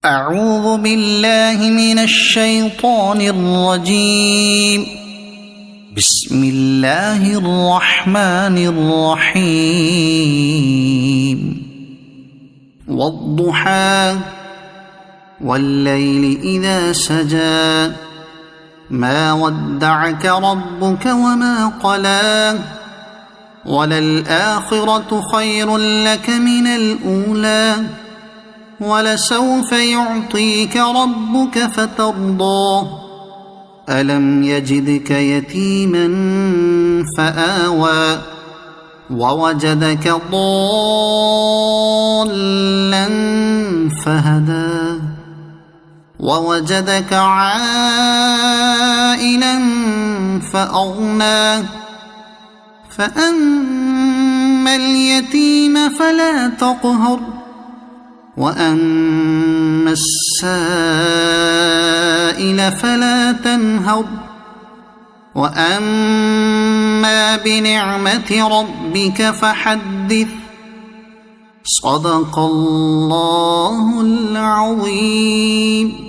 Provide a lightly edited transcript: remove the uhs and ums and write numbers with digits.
أعوذ بالله من الشيطان الرجيم. بسم الله الرحمن الرحيم. والضحى والليل إذا سجى ما ودعك ربك وما قلى وللآخرة خير لك من الأولى ولسوف يعطيك ربك فترضى ألم يجدك يتيما فآوى ووجدك ضالا فهدى ووجدك عائلا فأغنى فأما اليتيم فلا تقهر وأما السائل فلا تنهر وأما بنعمة ربك فحدث. صدق الله العظيم.